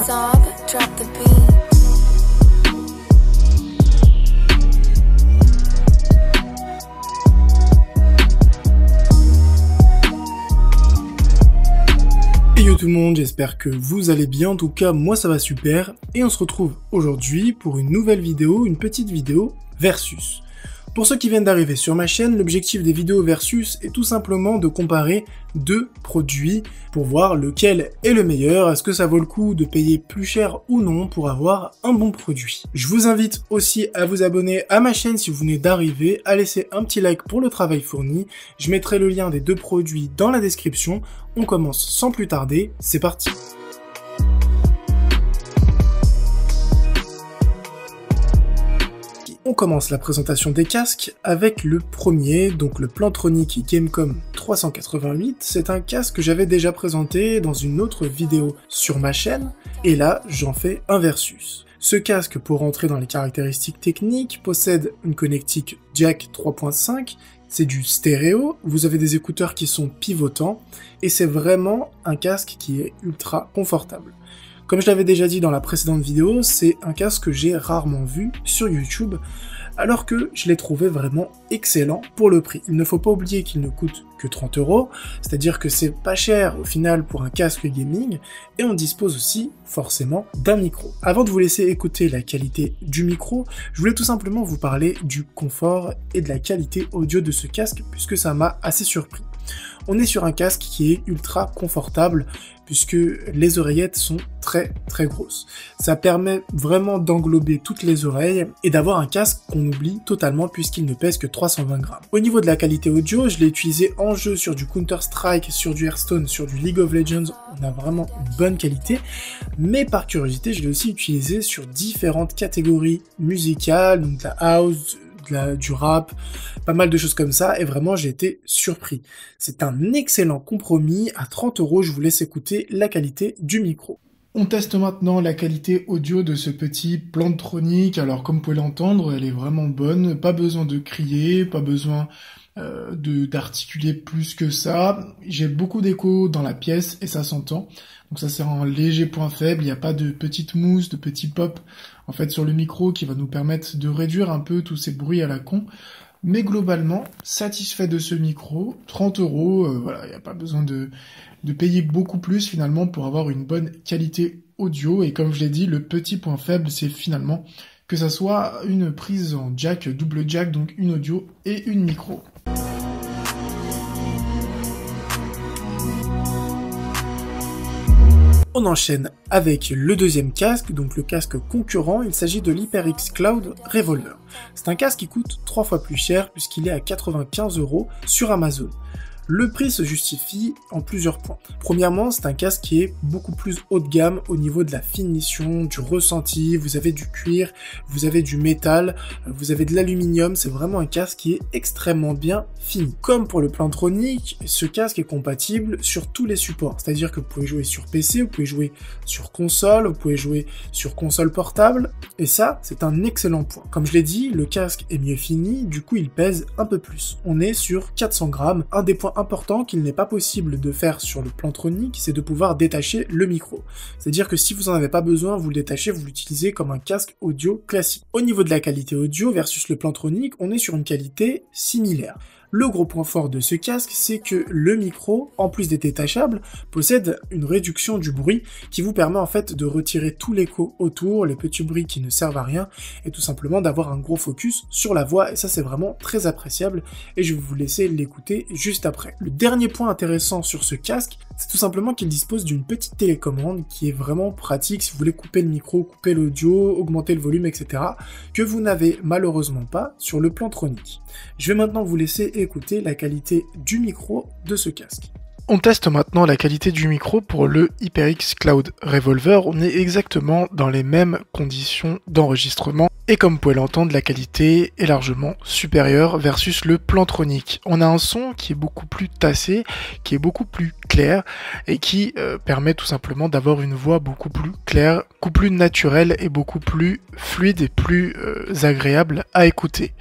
Sob, drop the beat. Hey yo tout le monde, j'espère que vous allez bien, en tout cas moi ça va super, et on se retrouve aujourd'hui pour une nouvelle vidéo, une petite vidéo versus. Pour ceux qui viennent d'arriver sur ma chaîne, l'objectif des vidéos versus est tout simplement de comparer deux produits pour voir lequel est le meilleur, est-ce que ça vaut le coup de payer plus cher ou non pour avoir un bon produit. Je vous invite aussi à vous abonner à ma chaîne si vous venez d'arriver, à laisser un petit like pour le travail fourni, je mettrai le lien des deux produits dans la description. On commence sans plus tarder, c'est parti. On commence la présentation des casques avec le premier, donc le Plantronic Gamecom 388. C'est un casque que j'avais déjà présenté dans une autre vidéo sur ma chaîne, et là j'en fais un versus. Ce casque, pour rentrer dans les caractéristiques techniques, possède une connectique jack 3.5, c'est du stéréo, vous avez des écouteurs qui sont pivotants, et c'est vraiment un casque qui est ultra confortable. Comme je l'avais déjà dit dans la précédente vidéo, c'est un casque que j'ai rarement vu sur YouTube, alors que je l'ai trouvé vraiment excellent pour le prix. Il ne faut pas oublier qu'il ne coûte que 30 €, c'est-à-dire que c'est pas cher au final pour un casque gaming, et on dispose aussi forcément d'un micro. Avant de vous laisser écouter la qualité du micro, je voulais tout simplement vous parler du confort et de la qualité audio de ce casque, puisque ça m'a assez surpris. On est sur un casque qui est ultra confortable, puisque les oreillettes sont très grosses. Ça permet vraiment d'englober toutes les oreilles et d'avoir un casque qu'on oublie totalement puisqu'il ne pèse que 320 grammes. Au niveau de la qualité audio, je l'ai utilisé en jeu sur du Counter-Strike, sur du Hearthstone, sur du League of Legends, on a vraiment une bonne qualité, mais par curiosité, je l'ai aussi utilisé sur différentes catégories musicales, donc la house, du rap, pas mal de choses comme ça, et vraiment j'ai été surpris. C'est un excellent compromis, à 30 €, je vous laisse écouter la qualité du micro. On teste maintenant la qualité audio de ce petit Plantronic. Alors comme vous pouvez l'entendre, elle est vraiment bonne, pas besoin de crier, pas besoin d'articuler plus que ça. J'ai beaucoup d'écho dans la pièce et ça s'entend. Donc ça c'est un léger point faible, il n'y a pas de petite mousse, de petits pop en fait sur le micro qui va nous permettre de réduire un peu tous ces bruits à la con. Mais globalement, satisfait de ce micro, 30 €, voilà, il n'y a pas besoin de payer beaucoup plus finalement pour avoir une bonne qualité audio. Et comme je l'ai dit, le petit point faible c'est finalement que ça soit une prise en jack, double jack, donc une audio et une micro. On enchaîne avec le deuxième casque, donc le casque concurrent, il s'agit de l'HyperX Cloud Revolver. C'est un casque qui coûte 3 fois plus cher puisqu'il est à 95 € sur Amazon. Le prix se justifie en plusieurs points. Premièrement, c'est un casque qui est beaucoup plus haut de gamme au niveau de la finition, du ressenti, vous avez du cuir, vous avez du métal, vous avez de l'aluminium, c'est vraiment un casque qui est extrêmement bien fini. Comme pour le Plantronic, ce casque est compatible sur tous les supports, c'est-à-dire que vous pouvez jouer sur PC, vous pouvez jouer sur console, vous pouvez jouer sur console portable, et ça, c'est un excellent point. Comme je l'ai dit, le casque est mieux fini, du coup il pèse un peu plus. On est sur 400 grammes, un des points important qu'il n'est pas possible de faire sur le Plantronic, c'est de pouvoir détacher le micro. C'est-à-dire que si vous en avez pas besoin, vous le détachez, vous l'utilisez comme un casque audio classique. Au niveau de la qualité audio versus le Plantronic, on est sur une qualité similaire. Le gros point fort de ce casque, c'est que le micro, en plus d'être détachable, possède une réduction du bruit qui vous permet en fait de retirer tout l'écho autour, les petits bruits qui ne servent à rien, et tout simplement d'avoir un gros focus sur la voix, et ça c'est vraiment très appréciable, et je vais vous laisser l'écouter juste après. Le dernier point intéressant sur ce casque, c'est tout simplement qu'il dispose d'une petite télécommande qui est vraiment pratique si vous voulez couper le micro, couper l'audio, augmenter le volume, etc., que vous n'avez malheureusement pas sur le Plantronic. Je vais maintenant vous laisser écouter la qualité du micro de ce casque. On teste maintenant la qualité du micro pour le HyperX Cloud Revolver. On est exactement dans les mêmes conditions d'enregistrement. Et comme vous pouvez l'entendre, la qualité est largement supérieure versus le Plantronic. On a un son qui est beaucoup plus tassé, qui est beaucoup plus clair et qui permet tout simplement d'avoir une voix beaucoup plus claire, beaucoup plus naturelle et beaucoup plus fluide et plus agréable à écouter.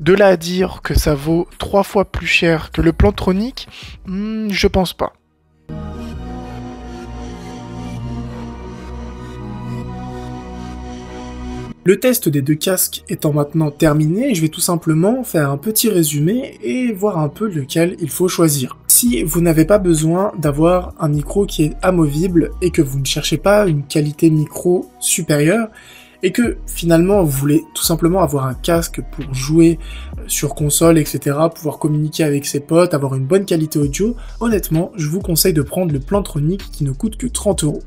De là à dire que ça vaut 3 fois plus cher que le Plantronic, je pense pas. Le test des deux casques étant maintenant terminé, je vais tout simplement faire un petit résumé et voir un peu lequel il faut choisir. Si vous n'avez pas besoin d'avoir un micro qui est amovible et que vous ne cherchez pas une qualité micro supérieure, et que finalement vous voulez tout simplement avoir un casque pour jouer sur console, etc., pouvoir communiquer avec ses potes, avoir une bonne qualité audio, honnêtement, je vous conseille de prendre le Plantronic qui ne coûte que 30 €.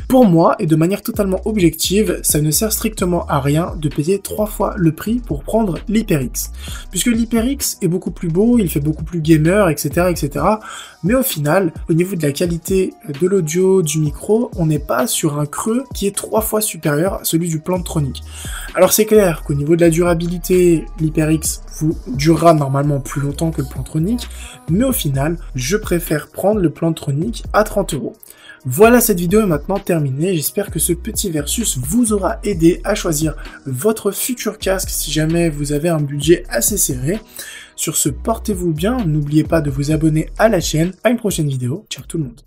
Pour moi, et de manière totalement objective, ça ne sert strictement à rien de payer 3 fois le prix pour prendre l'HyperX. Puisque l'HyperX est beaucoup plus beau, il fait beaucoup plus gamer, etc., etc., mais au final, au niveau de la qualité de l'audio, du micro, on n'est pas sur un creux qui est 3 fois supérieur à celui du Plantronic. Alors c'est clair qu'au niveau de la durabilité, l'HyperX vous durera normalement plus longtemps que le Plantronic, mais au final, je préfère prendre le Plantronic à 30 €. Voilà, cette vidéo est maintenant terminée, j'espère que ce petit versus vous aura aidé à choisir votre futur casque si jamais vous avez un budget assez serré. Sur ce, portez-vous bien, n'oubliez pas de vous abonner à la chaîne, à une prochaine vidéo, ciao tout le monde.